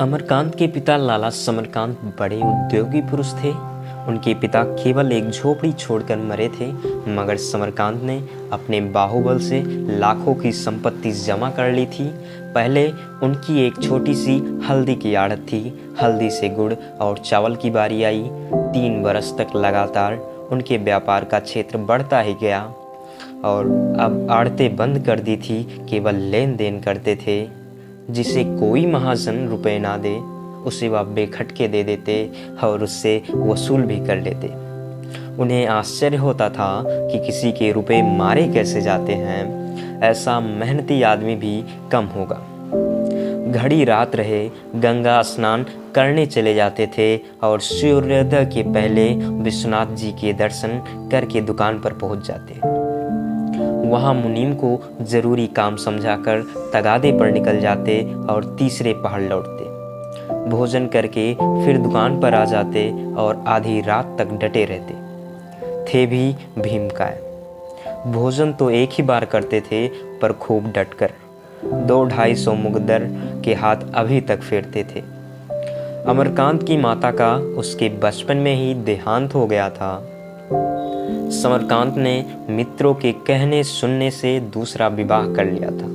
अमरकांत के पिता लाला समरकांत बड़े उद्योगी पुरुष थे। उनके पिता केवल एक झोपड़ी छोड़कर मरे थे, मगर समरकांत ने अपने बाहुबल से लाखों की संपत्ति जमा कर ली थी। पहले उनकी एक छोटी सी हल्दी की आड़त थी। हल्दी से गुड़ और चावल की बारी आई। 3 बरस तक लगातार उनके व्यापार का क्षेत्र बढ़ता ही गया और अब आड़तें बंद कर दी थी, केवल लेन देन करते थे। जिसे कोई महाजन रुपए ना दे उसे वह बेखटके दे देते और उससे वसूल भी कर लेते। उन्हें आश्चर्य होता था कि किसी के रुपए मारे कैसे जाते हैं, ऐसा मेहनती आदमी भी कम होगा। घड़ी रात रहे गंगा स्नान करने चले जाते थे और सूर्योदय के पहले विश्वनाथ जी के दर्शन करके दुकान पर पहुंच जाते। वहाँ मुनीम को जरूरी काम समझाकर तगादे पर निकल जाते और तीसरे पहर लौटते। भोजन करके फिर दुकान पर आ जाते और आधी रात तक डटे रहते थे भी भीमकाय। भोजन तो एक ही बार करते थे, पर खूब डटकर। 200-250 मुकद्दर के हाथ अभी तक फेरते थे। अमरकांत की माता का उसके बचपन में ही देहांत हो गया था। समरकांत ने मित्रों के कहने सुनने से दूसरा विवाह कर लिया था।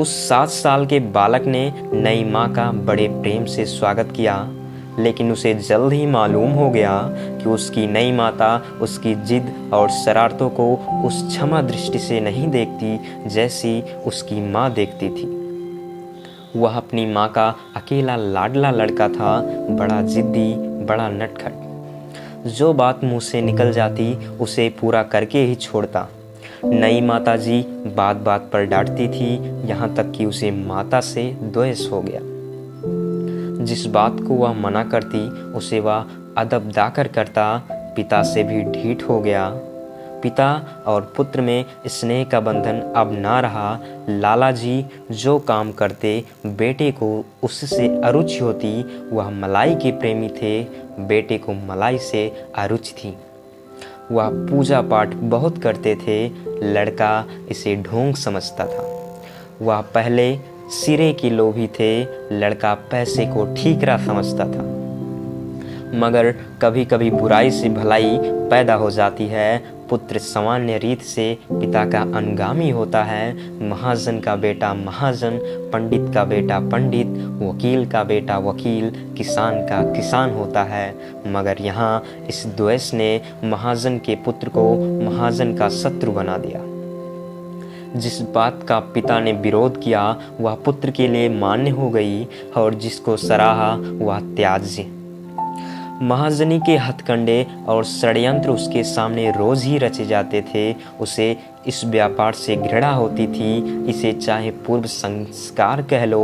उस 7 साल के बालक ने नई माँ का बड़े प्रेम से स्वागत किया, लेकिन उसे जल्द ही मालूम हो गया कि उसकी नई माता उसकी जिद और शरारतों को उस क्षमा दृष्टि से नहीं देखती जैसी उसकी माँ देखती थी। वह अपनी माँ का अकेला लाडला लड़का था, बड़ा जिद्दी, बड़ा नटखट। जो बात मुंह से निकल जाती उसे पूरा करके ही छोड़ता। नई माता जी बात बात पर डांटती थी, यहाँ तक कि उसे माता से द्वेष हो गया। जिस बात को वह मना करती उसे वह अदब दाकर करता। पिता से भी ढीठ हो गया। पिता और पुत्र में स्नेह का बंधन अब ना रहा। लाला जी जो काम करते बेटे को उससे अरुचि होती। वह मलाई के प्रेमी थे, बेटे को मलाई से अरुचि थी। वह पूजा पाठ बहुत करते थे, लड़का इसे ढोंग समझता था। वह पहले सिरे के लोभी थे, लड़का पैसे को ठीकरा समझता था। मगर कभी कभी बुराई से भलाई पैदा हो जाती है। पुत्र सामान्य रीत से पिता का अनुगामी होता है। महाजन का बेटा महाजन, पंडित का बेटा पंडित, वकील का बेटा वकील, किसान का किसान होता है। मगर यहाँ इस द्वेष ने महाजन के पुत्र को महाजन का शत्रु बना दिया। जिस बात का पिता ने विरोध किया वह पुत्र के लिए मान्य हो गई और जिसको सराहा वह त्याज्य। महाजनी के हथकंडे और षड्यंत्र उसके सामने रोज ही रचे जाते थे। उसे इस व्यापार से घृणा होती थी। इसे चाहे पूर्व संस्कार कह लो,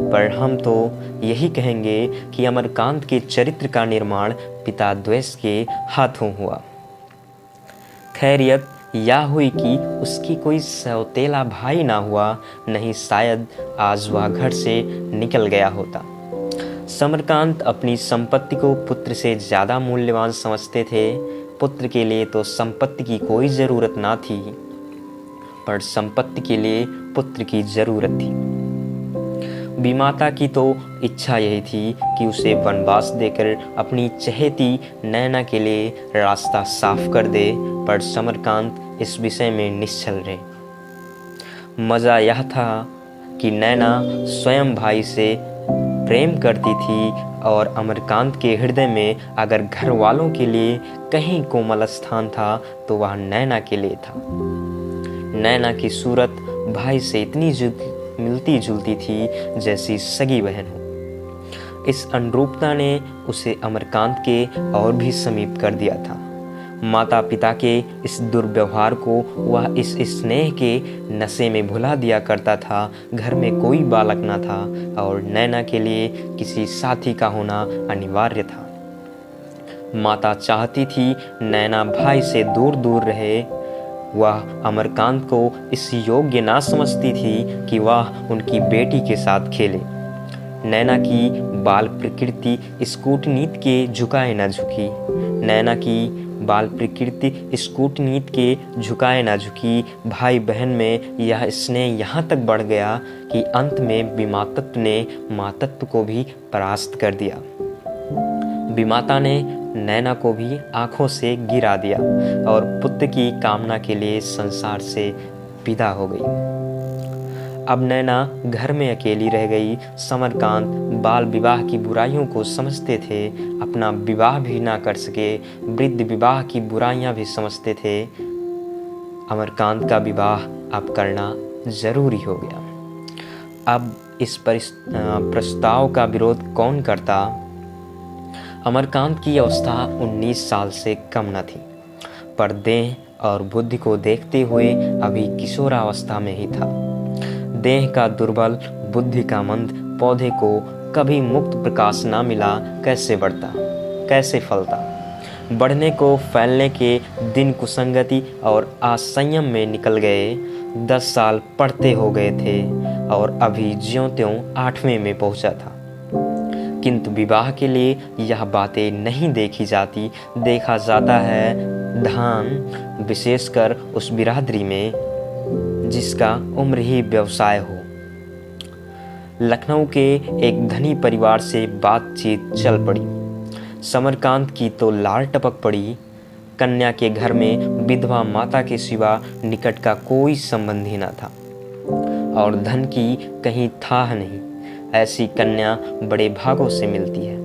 पर हम तो यही कहेंगे कि अमरकांत के चरित्र का निर्माण पिता द्वेष के हाथों हुआ। खैरियत यह हुई कि उसकी कोई सौतेला भाई ना हुआ, नहीं शायद आज वह घर से निकल गया होता। समरकांत अपनी संपत्ति को पुत्र से ज़्यादा मूल्यवान समझते थे। पुत्र के लिए तो संपत्ति की कोई ज़रूरत ना थी, पर संपत्ति के लिए पुत्र की ज़रूरत थी। विमाता की तो इच्छा यही थी कि उसे वनवास देकर अपनी चहेती नैना के लिए रास्ता साफ कर दे, पर समरकांत इस विषय में निश्चल रहे। मज़ा यह था कि नैना स्वयं भाई से प्रेम करती थी और अमरकांत के हृदय में अगर घर वालों के लिए कहीं कोमल स्थान था तो वह नैना के लिए था। नैना की सूरत भाई से इतनी मिलती जुलती थी जैसी सगी बहन हो। इस अनुरूपता ने उसे अमरकांत के और भी समीप कर दिया था। माता पिता के इस दुर्व्यवहार को वह इस स्नेह के नशे में भुला दिया करता था। घर में कोई बालक न था और नैना के लिए किसी साथी का होना अनिवार्य था। माता चाहती थी नैना भाई से दूर दूर रहे। वह अमरकांत को इस योग्य ना समझती थी कि वह उनकी बेटी के साथ खेले। नैना की बाल प्रकृति इस कूटनीति के झुकाए न झुकी। नैना की बाल प्रकृति इस कूटनीति के झुकाए ना झुकी। भाई बहन में यह स्नेह यहाँ तक बढ़ गया कि अंत में विमातत्व ने मातत्व को भी परास्त कर दिया। विमाता ने नैना को भी आंखों से गिरा दिया और पुत्र की कामना के लिए संसार से विदा हो गई। अब नैना घर में अकेली रह गई। समरकांत बाल विवाह की बुराइयों को समझते थे, अपना विवाह भी ना कर सके। वृद्ध विवाह की बुराइयां भी समझते थे। अमरकांत का विवाह अब करना जरूरी हो गया। अब इस प्रस्ताव का विरोध कौन करता? अमरकांत की अवस्था 19 साल से कम न थी, पर देह और बुद्धि को देखते हुए अभी किशोरावस्था में ही था। देह का दुर्बल, बुद्धि का मंद पौधे को कभी मुक्त प्रकाश ना मिला कैसे बढ़ता, कैसे फलता? बढ़ने को फैलने के दिन कुसंगति और असंयम में निकल गए। 10 साल पढ़ते हो गए थे और अभी ज्यों-त्यों 8वें में पहुंचा था। किंतु विवाह के लिए यह बातें नहीं देखी जाती। देखा जाता है धान, विशेषकर उस बिरादरी में जिसका उम्र ही व्यवसाय हो। लखनऊ के एक धनी परिवार से बातचीत चल पड़ी। समरकांत की तो लार टपक पड़ी। कन्या के घर में विधवा माता के सिवा निकट का कोई संबंधी न था और धन की कहीं थाह नहीं। ऐसी कन्या बड़े भागों से मिलती है।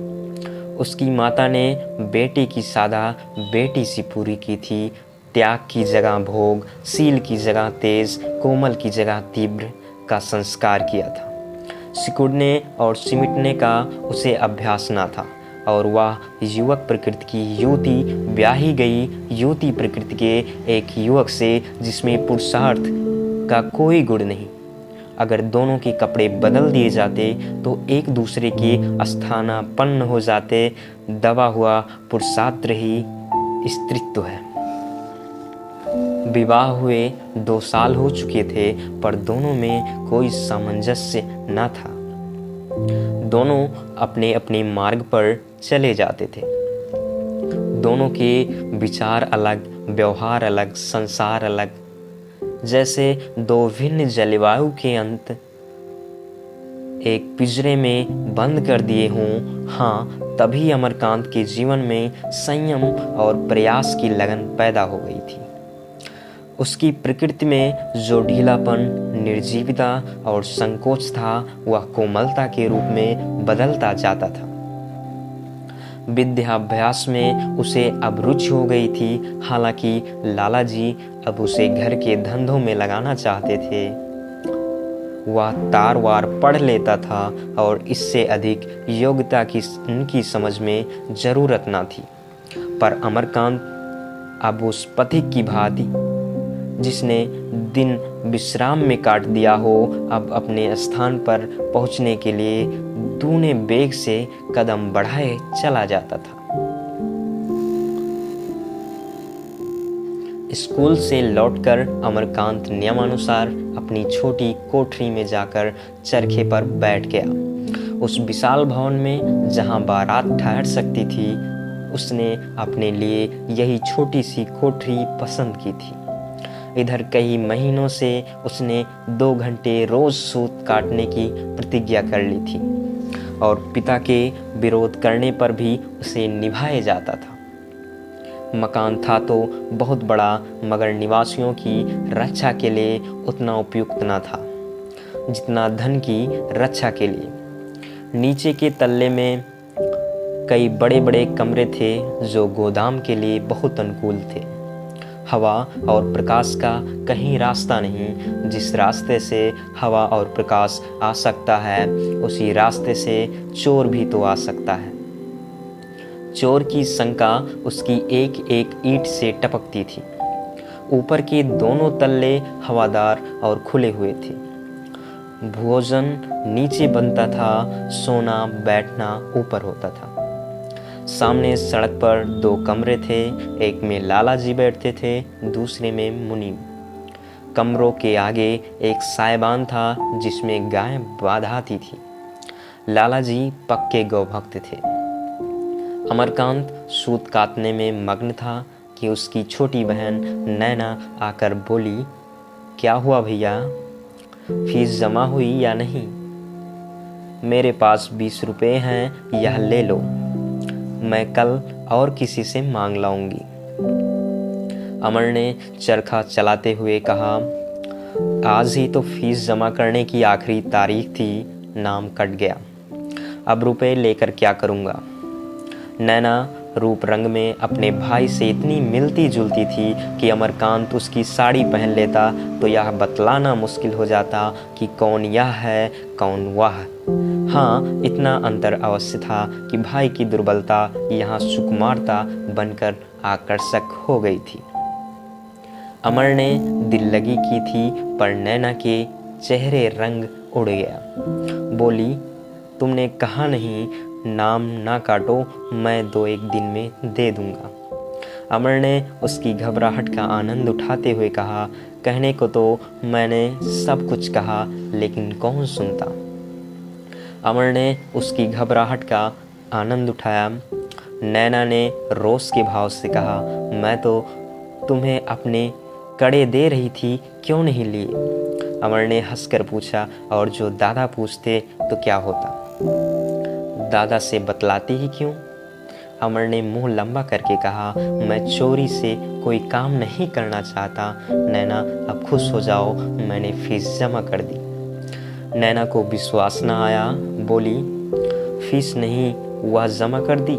उसकी माता ने बेटे की सादा बेटी सी पूरी की थी। त्याग की जगह भोग, सील की जगह तेज, कोमल की जगह तीव्र का संस्कार किया था। सिकुड़ने और सिमटने का उसे अभ्यास ना था और वह युवक प्रकृति की युवती ब्याही गई युवती प्रकृति के एक युवक से जिसमें पुरुषार्थ का कोई गुण नहीं। अगर दोनों के कपड़े बदल दिए जाते तो एक दूसरे के स्थानापन्न हो जाते। दबा हुआ पुरुषार्थ ही स्त्रीत्व है। विवाह हुए 2 साल हो चुके थे, पर दोनों में कोई सामंजस्य न था। दोनों अपने अपने मार्ग पर चले जाते थे। दोनों के विचार अलग, व्यवहार अलग, संसार अलग, जैसे 2 भिन्न जलवायु के अंत एक पिंजरे में बंद कर दिए हों। हाँ, तभी अमरकांत के जीवन में संयम और प्रयास की लगन पैदा हो गई थी। उसकी प्रकृति में जो ढीलापन, निर्जीवता और संकोच था, वह कोमलता के रूप में बदलता जाता था। विद्याभ्यास में उसे अब रुचि हो गई थी। हालांकि लाला जी अब उसे घर के धंधों में लगाना चाहते थे। वह तार-वार पढ़ लेता था और इससे अधिक योग्यता की उनकी समझ में जरूरत न थी। पर अमरकांत अब उस पथिक की भांति जिसने दिन विश्राम में काट दिया हो, अब अपने स्थान पर पहुंचने के लिए दूने वेग से कदम बढ़ाए चला जाता था। स्कूल से लौटकर अमरकांत नियमानुसार अपनी छोटी कोठरी में जाकर चरखे पर बैठ गया। उस विशाल भवन में जहां बारात ठहर सकती थी, उसने अपने लिए यही छोटी सी कोठरी पसंद की थी। इधर कई महीनों से उसने 2 घंटे रोज सूत काटने की प्रतिज्ञा कर ली थी और पिता के विरोध करने पर भी उसे निभाया जाता था। मकान था तो बहुत बड़ा, मगर निवासियों की रक्षा के लिए उतना उपयुक्त न था जितना धन की रक्षा के लिए। नीचे के तल्ले में कई बड़े बड़े कमरे थे जो गोदाम के लिए बहुत अनुकूल थे। हवा और प्रकाश का कहीं रास्ता नहीं। जिस रास्ते से हवा और प्रकाश आ सकता है, उसी रास्ते से चोर भी तो आ सकता है। चोर की शंका उसकी एक एक ईंट से टपकती थी। ऊपर के दोनों तल्ले हवादार और खुले हुए थे। भोजन नीचे बनता था, सोना बैठना ऊपर होता था। सामने सड़क पर 2 कमरे थे। एक में लाला जी बैठते थे, दूसरे में मुनीम। कमरों के आगे एक सायबान था जिसमें गाय बांधाती थी। लाला जी पक्के गौभक्त थे। अमरकांत सूत काटने में मग्न था। कि उसकी छोटी बहन नैना आकर बोली, क्या हुआ भैया, फीस जमा हुई या नहीं? मेरे पास 20 रुपए हैं, यह ले लो, मैं कल और किसी से मांग लाऊंगी। अमर ने चरखा चलाते हुए कहा, आज ही तो फीस जमा करने की आखिरी तारीख थी, नाम कट गया, अब रुपए लेकर क्या करूँगा। नैना रूप रंग में अपने भाई से इतनी मिलती जुलती थी कि अमरकांत उसकी साड़ी पहन लेता तो यह बतलाना मुश्किल हो जाता कि कौन यह है कौन वह। हाँ, इतना अंतर अवश्य था कि भाई की दुर्बलता यहाँ सुकुमारता बनकर आकर्षक हो गई थी। अमर ने दिल लगी की थी पर नैना के चेहरे रंग उड़ गया। बोली, तुमने कहा नहीं, नाम ना काटो, मैं 2-1 दिन में दे दूंगा। अमर ने उसकी घबराहट का आनंद उठाते हुए कहा, कहने को तो मैंने सब कुछ कहा, लेकिन कौन सुनता। अमर ने उसकी घबराहट का आनंद उठाया। नैना ने रोष के भाव से कहा, मैं तो तुम्हें अपने कड़े दे रही थी, क्यों नहीं लिए? अमर ने हंसकर पूछा, और जो दादा पूछते तो क्या होता, दादा से बतलाती ही क्यों? अमर ने मुंह लंबा करके कहा, मैं चोरी से कोई काम नहीं करना चाहता। नैना, अब खुश हो जाओ, मैंने फीस जमा कर दी। नैना को विश्वास न आया, बोली, फीस नहीं, वह जमा कर दी?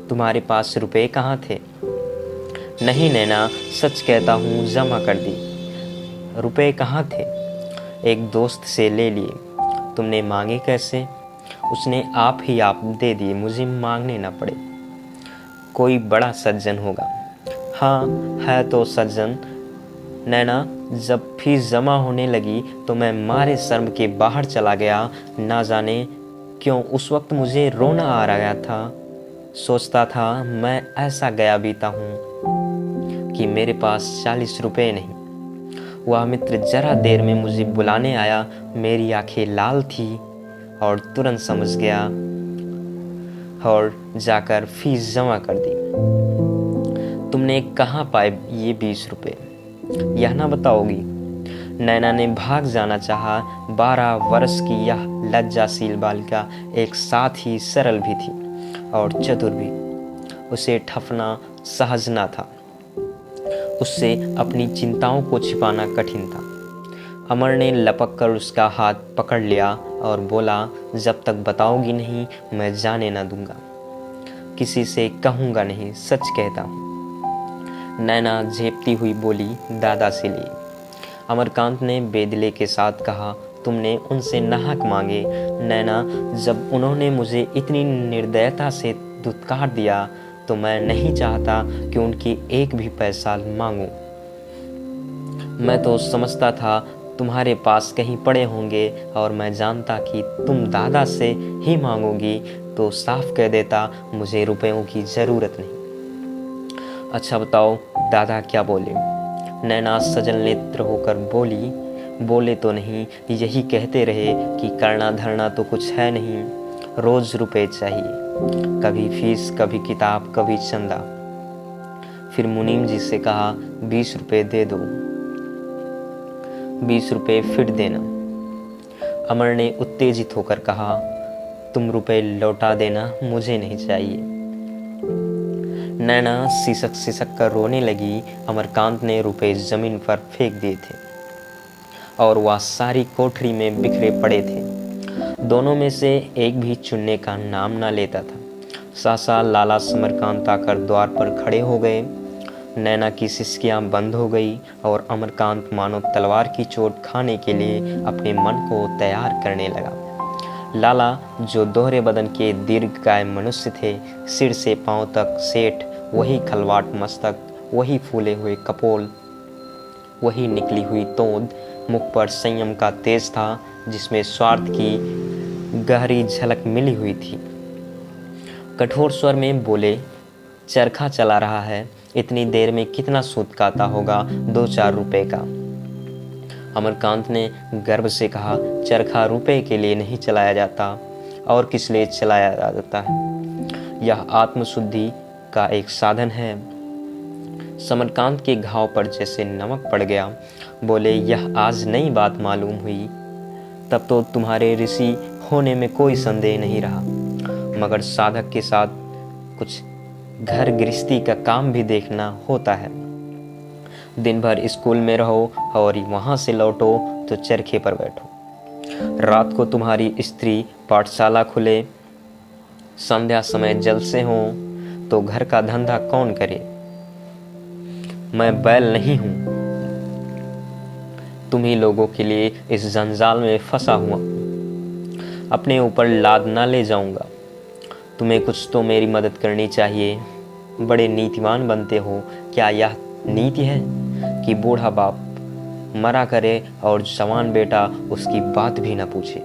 तुम्हारे पास रुपए कहाँ थे? नहीं नैना, सच कहता हूँ, जमा कर दी। रुपए कहाँ थे? एक दोस्त से ले लिए। तुमने मांगे कैसे? उसने आप दे दिए, मुझे मांगने ना पड़े। कोई बड़ा सज्जन होगा। हाँ, है तो सज्जन। नैना, जब फीस जमा होने लगी तो मैं मारे शर्म के बाहर चला गया। ना जाने क्यों उस वक्त मुझे रोना आ रहा था। सोचता था मैं ऐसा गया बीता हूँ कि मेरे पास 40 रुपए नहीं। वह मित्र जरा देर में मुझे बुलाने आया। मेरी आंखें लाल थी और तुरंत समझ गया और जाकर फीस जमा कर दी। तुमने कहाँ पाए ये 20 रुपए, यह ना बताओगी? नैना ने भाग जाना चाहा। 12 वर्ष की यह लज्जाशील बालिका एक साथ ही सरल भी थी और चतुर भी। उसे ठफना सहज न था। उससे अपनी चिंताओं को छिपाना कठिन था। अमर ने लपक कर उसका हाथ पकड़ लिया और बोला, जब तक बताओगी नहीं मैं जाने ना दूंगा। किसी से कहूँगा नहीं, सच कहता हूँ। नैना झेपती हुई बोली, दादा से लिए। अमरकांत ने बेदिले के साथ कहा, तुमने उनसे नाहक मांगे। नैना, जब उन्होंने मुझे इतनी निर्दयता से धुतकार दिया तो मैं नहीं चाहता कि उनकी एक भी पैसा मांगूं। मैं तो समझता था तुम्हारे पास कहीं पड़े होंगे और मैं जानता कि तुम दादा से ही मांगोगी तो साफ कह देता, मुझे रुपयों की ज़रूरत नहीं। अच्छा बताओ, दादा क्या बोले? नैना सजल नेत्र होकर बोली, बोले तो नहीं, यही कहते रहे कि करना धरना तो कुछ है नहीं, रोज़ रुपए चाहिए, कभी फीस, कभी किताब, कभी चंदा। फिर मुनीम जी से कहा, 20 रुपए दे दो। 20 रुपए फिर देना। अमर ने उत्तेजित होकर कहा, तुम रुपए लौटा देना, मुझे नहीं चाहिए। नैना सिसक सिसक कर रोने लगी। अमरकांत ने रुपए जमीन पर फेंक दिए थे और वह सारी कोठरी में बिखरे पड़े थे। दोनों में से एक भी चुनने का नाम ना लेता था। सासा लाला समरकांत आकर द्वार पर खड़े हो गए। नैना की सिसकियां बंद हो गई और अमरकांत मानो तलवार की चोट खाने के लिए अपने मन को तैयार करने लगा। लाला, जो दोहरे बदन के दीर्घकाय मनुष्य थे, सिर से पांव तक सेठ, वही खलवाट मस्तक, वही फूले हुए कपोल, वही निकली हुई तोंद, मुख पर संयम का तेज था जिसमें स्वार्थ की गहरी झलक मिली हुई थी। कठोर स्वर में बोले, चरखा चला रहा है, इतनी देर में कितना सूत काता होगा? 2-4 रुपए का। अमरकांत ने गर्व से कहा, चरखा रुपए के लिए नहीं चलाया जाता, और किस लिए चलाया जाता है? यह आत्मशुद्धि का एक साधन है। समरकांत के घाव पर जैसे नमक पड़ गया। बोले, यह आज नई बात मालूम हुई, तब तो तुम्हारे ऋषि होने में कोई संदेह नहीं रहा, मगर साधक के साथ कुछ घर गृहस्थी का काम भी देखना होता है। दिन भर स्कूल में रहो और वहाँ से लौटो तो चरखे पर बैठो। रात को तुम्हारी स्त्री पाठशाला खुले, संध्या समय जलसे हो, तो घर का धंधा कौन करे। मैं बैल नहीं हूं, तुम्ही लोगों के लिए इस जंजाल में फंसा हुआ, अपने ऊपर लाद ना ले जाऊंगा। तुम्हें कुछ तो मेरी मदद करनी चाहिए। बड़े नीतिवान बनते हो, क्या यह नीति है कि बूढ़ा बाप मरा करे और जवान बेटा उसकी बात भी न पूछे।